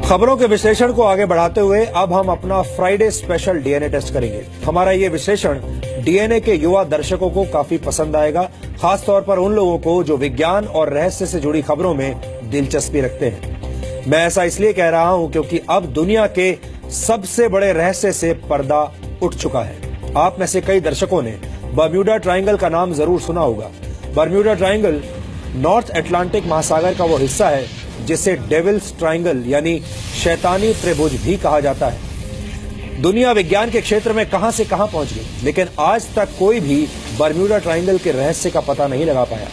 खबरों के विश्लेषण को आगे बढ़ाते हुए अब हम अपना फ्राइडे स्पेशल डीएनए टेस्ट करेंगे। हमारा ये विश्लेषण डीएनए के युवा दर्शकों को काफी पसंद आएगा, खासतौर पर उन लोगों को जो विज्ञान और रहस्य से जुड़ी खबरों में दिलचस्पी रखते हैं। मैं ऐसा इसलिए कह रहा हूं क्योंकि अब दुनिया के सबसे बड़े रहस्य से पर्दा उठ चुका है। आप में से कई दर्शकों ने बर्म्यूडा ट्रायंगल का नाम जरूर सुना होगा। बर्म्यूडा ट्रायंगल नॉर्थ अटलांटिक महासागर का वो हिस्सा है जिसे डेविल्स ट्रायंगल यानी शैतानी त्रिभुज भी कहा जाता है। दुनिया विज्ञान के क्षेत्र में कहां से कहां पहुंच गई, लेकिन आज तक कोई भी बर्म्यूडा ट्रायंगल के रहस्य का पता नहीं लगा पाया।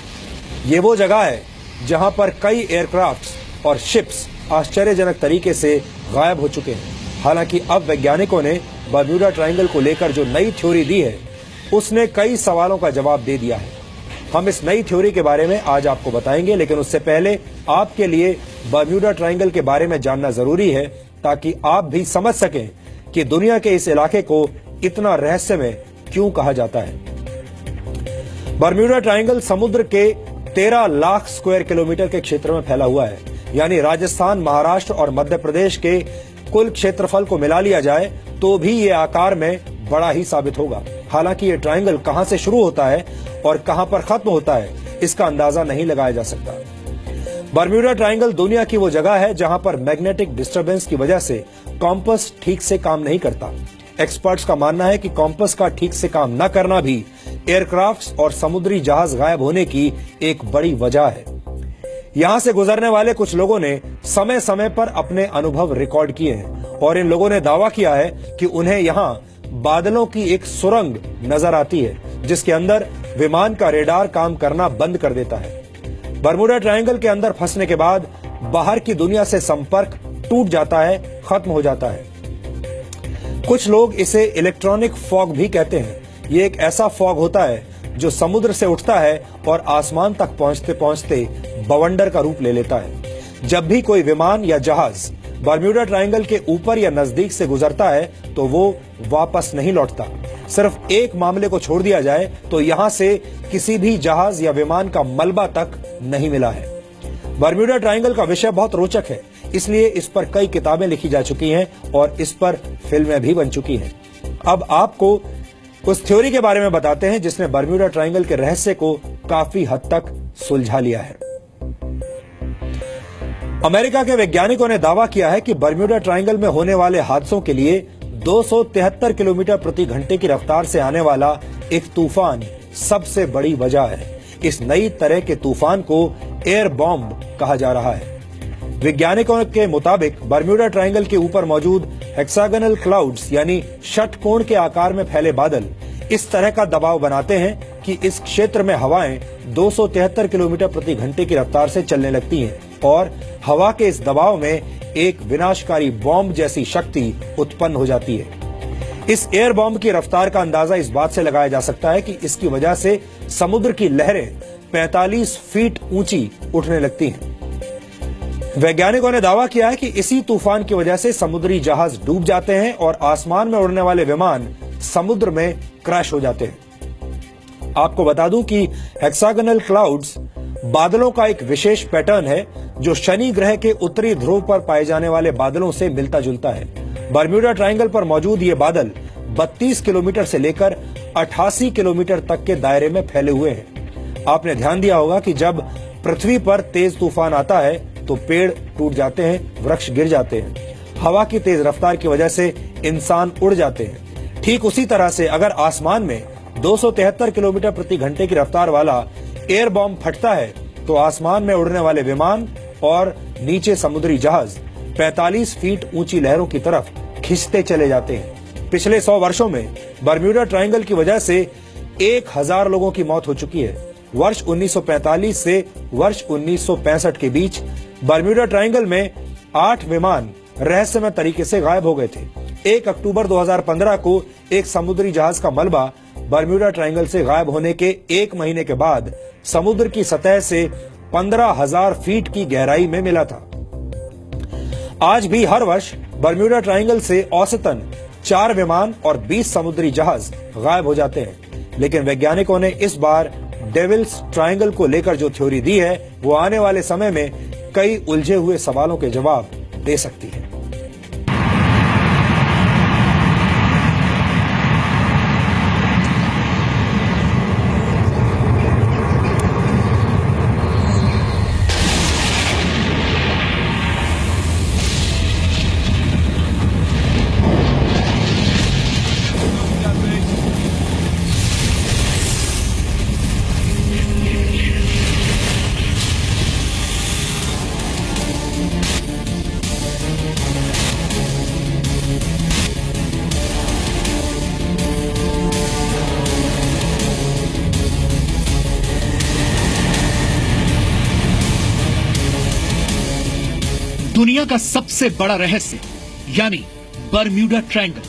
ये वो जगह है जहां पर कई एयरक्राफ्ट्स और शिप्स आश्चर्यजनक तरीके से गायब हो चुके हैं। हालांकि अब वैज्ञानिकों ने बर्म्यूडा ट्रायंगल को लेकर जो नई थ्योरी दी है उसने कई सवालों का जवाब दे दिया है। हम इस नई थ्योरी के बारे में आज आपको बताएंगे, लेकिन उससे पहले आपके लिए बर्म्यूडा ट्रायंगल के बारे में जानना जरूरी है ताकि आप भी समझ सकें कि दुनिया के इस इलाके को इतना रहस्यमय क्यों कहा जाता है। बर्म्यूडा ट्रायंगल समुद्र के 13 लाख स्क्वायर किलोमीटर के क्षेत्र में फैला हुआ है, यानी राजस्थान, महाराष्ट्र और मध्य प्रदेश के कुल क्षेत्रफल को मिला लिया जाए तो भी ये आकार में बड़ा ही साबित होगा। हालांकि ये ट्रायंगल कहां से शुरू होता है और कहां पर खत्म होता है इसका अंदाजा नहीं लगाया जा सकता। बर्म्यूडा ट्रायंगल दुनिया की वो जगह है जहां पर मैग्नेटिक डिस्टरबेंस की वजह से कॉम्पस ठीक से काम नहीं करता। एक्सपर्ट्स का मानना है कि कॉम्पस का ठीक से काम न करना भी एयरक्राफ्ट्स और समुद्री जहाज गायब होने की एक बड़ी वजह है। यहां से गुजरने वाले कुछ लोगों ने समय समय पर अपने अनुभव रिकॉर्ड किए हैं और इन लोगों ने दावा किया है कि उन्हें यहां बादलों की एक सुरंग नजर आती है जिसके अंदर विमान का रेडार काम करना बंद कर देता है। बर्म्यूडा ट्रायंगल के अंदर फंसने के बाद बाहर की दुनिया से संपर्क टूट जाता है, खत्म हो जाता है। कुछ लोग इसे इलेक्ट्रॉनिक फॉग भी कहते हैं। ये एक ऐसा फॉग होता है जो समुद्र से उठता है और आसमान तक पहुंचते पहुंचते बवंडर का रूप ले लेता है। जब भी कोई विमान या जहाज बर्म्यूडा ट्रायंगल के ऊपर या नजदीक से गुजरता है तो वो वापस नहीं लौटता। सिर्फ एक मामले को छोड़ दिया जाए तो यहां से किसी भी जहाज या विमान का मलबा तक नहीं मिला है। बर्म्यूडा ट्रायंगल का विषय बहुत रोचक है, इसलिए इस पर कई किताबें लिखी जा चुकी हैं और इस पर फिल्में भी बन चुकी हैं। अब आपको उस थ्योरी के बारे में बताते हैं जिसने बर्म्यूडा ट्रायंगल के रहस्य को काफी हद तक सुलझा लिया है। अमेरिका के वैज्ञानिकों ने दावा किया है कि बर्म्यूडा ट्रायंगल में होने वाले हादसों के लिए 273 किलोमीटर प्रति घंटे की रफ्तार से आने वाला एक तूफान सबसे बड़ी वजह है। इस नई तरह के तूफान को एयर बॉम्ब कहा जा रहा है। वैज्ञानिकों के मुताबिक बर्म्यूडा ट्रायंगल के ऊपर मौजूद हेक्सागोनल क्लाउड्स यानी षटकोण के आकार में फैले बादल इस तरह का दबाव बनाते हैं कि इस क्षेत्र में हवाएं 273 किलोमीटर प्रति घंटे की रफ्तार से चलने लगती हैं और हवा के इस दबाव में एक विनाशकारी बॉम्ब जैसी शक्ति उत्पन्न हो जाती है। इस एयर बॉम्ब की रफ्तार का अंदाजा इस बात से लगाया जा सकता है कि इसकी वजह से समुद्र की लहरें 45 फीट ऊंची उठने लगती हैं। वैज्ञानिकों ने दावा किया है कि इसी तूफान की वजह से समुद्री जहाज डूब जाते हैं और आसमान में उड़ने वाले विमान समुद्र में क्रैश हो जाते हैं। आपको बता दूं कि हेक्सागोनल क्लाउड्स बादलों का एक विशेष पैटर्न है जो शनि ग्रह के उत्तरी ध्रुव पर पाए जाने वाले बादलों से मिलता जुलता है। बर्म्यूडा ट्रायंगल पर मौजूद ये बादल 32 किलोमीटर से लेकर 88 किलोमीटर तक के दायरे में फैले हुए हैं। आपने ध्यान दिया होगा कि जब पृथ्वी पर तेज तूफान आता है तो पेड़ टूट जाते हैं, वृक्ष गिर जाते हैं, हवा की तेज रफ्तार की वजह से इंसान उड़ जाते हैं। ठीक उसी तरह से अगर आसमान में 273 किलोमीटर प्रति घंटे की रफ्तार वाला एयर बॉम्ब फटता है तो आसमान में उड़ने वाले विमान और नीचे समुद्री जहाज 45 फीट ऊंची लहरों की तरफ खिंचते चले जाते हैं। पिछले 100 वर्षों में बर्म्यूडा ट्रायंगल की वजह से 1000 लोगों की मौत हो चुकी है। वर्ष 1945 से वर्ष 1965 के बीच बर्म्यूडा ट्रायंगल में 8 विमान रहस्यमय तरीके से गायब हो गए थे। 1 अक्टूबर 2015 को एक समुद्री जहाज का मलबा बर्म्यूडा ट्रायंगल से गायब होने के 1 महीने के बाद समुद्र की सतह से 15,000 फीट की गहराई में मिला था। आज भी हर वर्ष बर्म्यूडा ट्रायंगल से औसतन 4 विमान और 20 समुद्री जहाज गायब हो जाते हैं, लेकिन वैज्ञानिकों ने इस बार डेविल्स ट्रायंगल को लेकर जो थ्योरी दी है वो आने वाले समय में कई उलझे हुए सवालों के जवाब दे सकती है। दुनिया का सबसे बड़ा रहस्य यानी बरम्यूडा ट्रायंगल।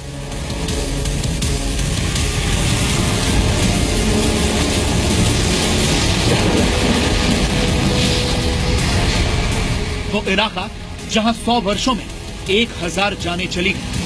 वो इलाका जहां 100 वर्षों में 1000 जानें चली गई।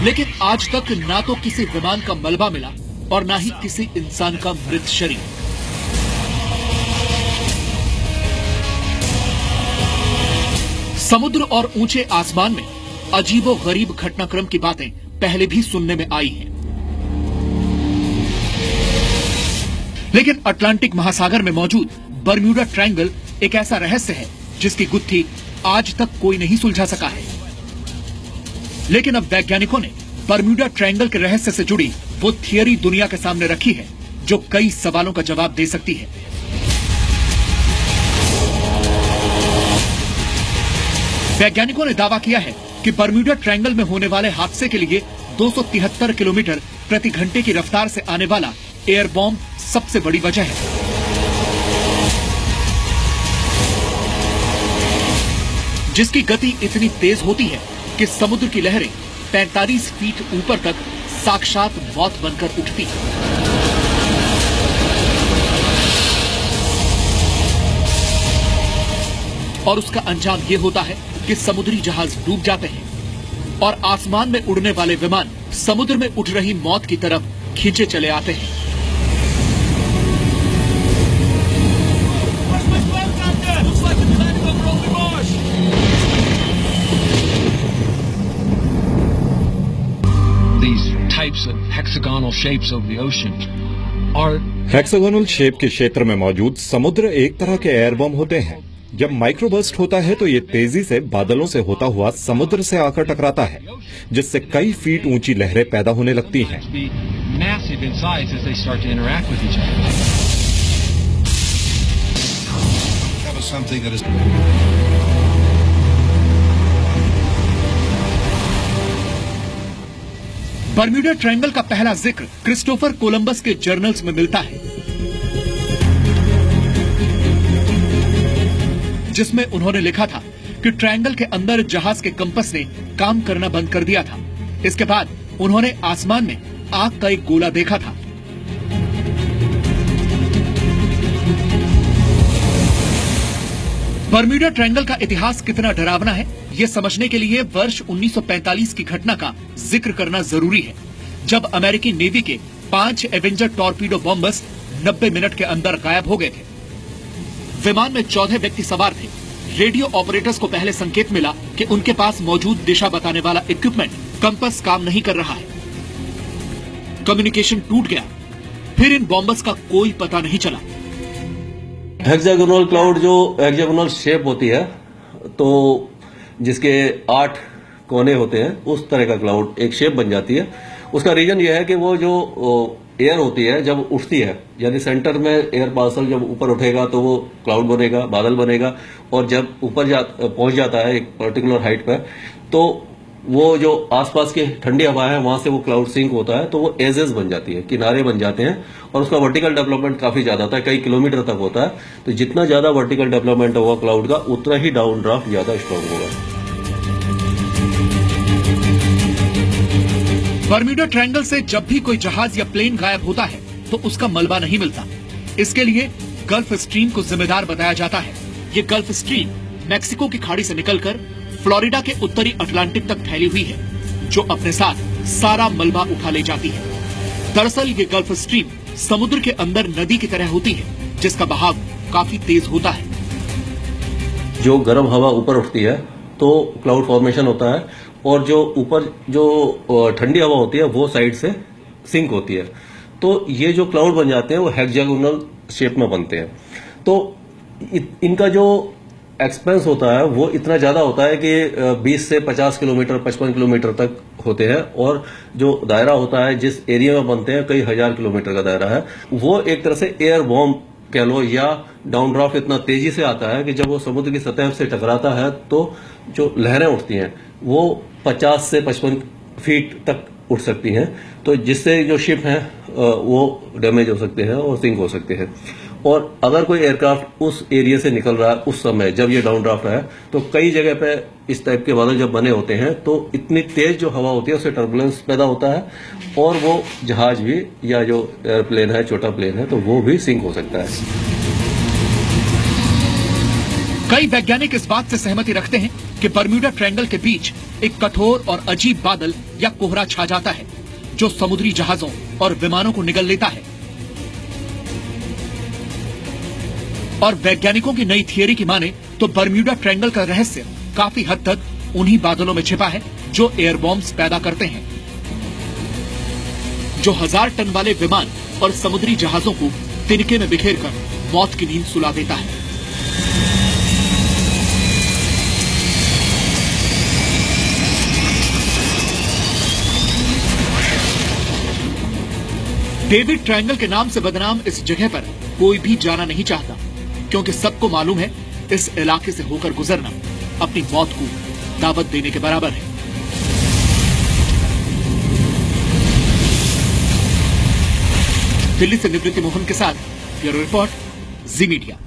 लेकिन आज तक ना तो किसी विमान का मलबा मिला और ना ही किसी इंसान का मृत शरीर। समुद्र और ऊंचे आसमान में अजीबो गरीब घटनाक्रम की बातें पहले भी सुनने में आई हैं। लेकिन अटलांटिक महासागर में मौजूद बरम्यूडा ट्रायंगल एक ऐसा रहस्य है जिसकी गुत्थी आज तक कोई नहीं सुलझा सका है। लेकिन अब वैज्ञानिकों ने बरम्यूडा ट्रायंगल के रहस्य से जुड़ी वो थियरी दुनिया के सामने रखी है जो कई सवालों का जवाब दे सकती है। वैज्ञानिकों ने दावा किया है कि बरम्यूडा ट्रायंगल में होने वाले हादसे के लिए 273 किलोमीटर प्रति घंटे की रफ्तार से आने वाला एयर बॉम्ब सबसे बड़ी वजह है। जिसकी गति इतनी तेज होती है कि समुद्र की लहरें 45 फीट ऊपर तक साक्षात मौत बनकर उठती है। और उसका अंजाम यह होता है कि समुद्री जहाज डूब जाते हैं और आसमान में उड़ने वाले विमान समुद्र में उठ रही मौत की तरफ खींचे चले आते हैं। हेक्सागोनल शेप के क्षेत्र में मौजूद समुद्र एक तरह के एयर बम होते हैं। जब माइक्रोबर्स्ट होता है तो ये तेजी से बादलों से होता हुआ समुद्र से आकर टकराता है, जिससे कई फीट ऊंची लहरें पैदा होने लगती हैं। बरम्यूडा ट्रायंगल का पहला जिक्र क्रिस्टोफर कोलंबस के जर्नल्स में मिलता है, जिसमें उन्होंने लिखा था कि ट्रायंगल के अंदर जहाज के कंपस ने काम करना बंद कर दिया था। इसके बाद उन्होंने आसमान में आग का एक गोला देखा था। बरम्यूडा ट्रायंगल का इतिहास कितना डरावना है, ये समझने के लिए वर्ष 1945 की घटना का जिक्र करना जरूरी है, जब अमेरिकी नेवी के 5 एवेंजर टॉर्पीडो बॉम्बर्स 90 मिनट के अंदर गायब हो गए थे। विमान में 14 व्यक्ति सवार थे। रेडियो ऑपरेटर्स को पहले संकेत मिला कि उनके पास मौजूद दिशा बताने वाला इक्विपमेंट कंपास काम नहीं कर रहा है। कम्युनिकेशन टूट गया। फिर इन बॉम्बर्स का कोई पता नहीं चला। हेक्सागोनल क्लाउड जो हेक्सागोनल शेप होती है, तो जिसके 8 कोने होते हैं, उस तरह का क्लाउड एक शेप बन जाती है। उसका रीजन यह है कि वो जो एयर होती है जब उठती है, यानी सेंटर में एयर पार्सल जब ऊपर उठेगा तो वो क्लाउड बनेगा, बादल बनेगा, और जब ऊपर पहुंच जाता है एक पर्टिकुलर हाइट पर, तो वो जो आसपास की ठंडी हवा है वहां से वो क्लाउड सिंक होता है, तो वो एजेस बन जाती है, किनारे बन जाते हैं, और उसका वर्टिकल डेवलपमेंट काफी ज्यादा होता है, कई किलोमीटर तक होता है। तो जितना ज्यादा वर्टिकल डेवलपमेंट होगा क्लाउड का, उतना ही डाउन ड्राफ्ट ज्यादा स्ट्रांग होगा। बरम्यूडा ट्रायंगल से जब भी कोई जहाज या प्लेन गायब होता है तो उसका मलबा नहीं मिलता। इसके लिए गल्फ स्ट्रीम को जिम्मेदार बताया जाता है। ये गल्फ स्ट्रीम मैक्सिको की खाड़ी से निकलकर फ्लोरिडा के उत्तरी अटलांटिक तक फैली हुई है, जो अपने साथ सारा मलबा उठा ले जाती है। दरअसल ये गल्फ स्ट्रीम समुद्र के अंदर नदी की तरह होती है, जिसका बहाव काफी तेज होता है। जो गर्म हवा ऊपर उठती है तो क्लाउड फॉर्मेशन होता है, और जो ऊपर जो ठंडी हवा होती है वो साइड से सिंक होती है, तो ये जो क्लाउड बन जाते हैं वो हेक्सागोनल शेप में बनते हैं। तो इनका जो एक्सपेंस होता है वो इतना ज्यादा होता है कि 20 से 50 किलोमीटर 55 किलोमीटर तक होते हैं, और जो दायरा होता है जिस एरिया में बनते हैं कई हजार किलोमीटर का दायरा है। वो एक तरह से एयर बॉम्ब कह लो, या डाउन ड्राफ्ट इतना तेजी से आता है कि जब वो समुद्र की सतह से टकराता है तो जो लहरें उठती हैं वो 50 से 55 फीट तक उठ सकती हैं, तो जिससे जो शिप हैं वो डैमेज हो सकते हैं और सिंक हो सकते हैं। और अगर कोई एयरक्राफ्ट उस एरिया से निकल रहा है उस समय जब ये डाउन ड्राफ्ट है, तो कई जगह पे इस टाइप के बादल जब बने होते हैं तो इतनी तेज जो हवा होती है उससे टर्बुलेंस पैदा होता है और वो जहाज भी या जो एयरप्लेन है, छोटा प्लेन है, तो वो भी सिंक हो सकता है। कई वैज्ञानिक इस बात से सहमति रखते हैं कि बर्म्यूडा ट्रायंगल के बीच एक कठोर और अजीब बादल या कोहरा छा जाता है जो समुद्री जहाजों और विमानों को निगल लेता है। और वैज्ञानिकों की नई थियरी की माने तो बर्म्यूडा ट्रायंगल का रहस्य काफी हद तक उन्हीं बादलों में छिपा है जो एयर बॉम्ब्स पैदा करते हैं, जो 1000 टन वाले विमान और समुद्री जहाजों को तिनके में बिखेरकर मौत की नींद सुला देता है। डेविड ट्रायंगल के नाम से बदनाम इस जगह पर कोई भी जाना नहीं चाहता, क्योंकि सबको मालूम है इस इलाके से होकर गुजरना अपनी मौत को दावत देने के बराबर है। दिल्ली से निवृत्ति मोहन के साथ ब्यूरो रिपोर्ट, जी मीडिया।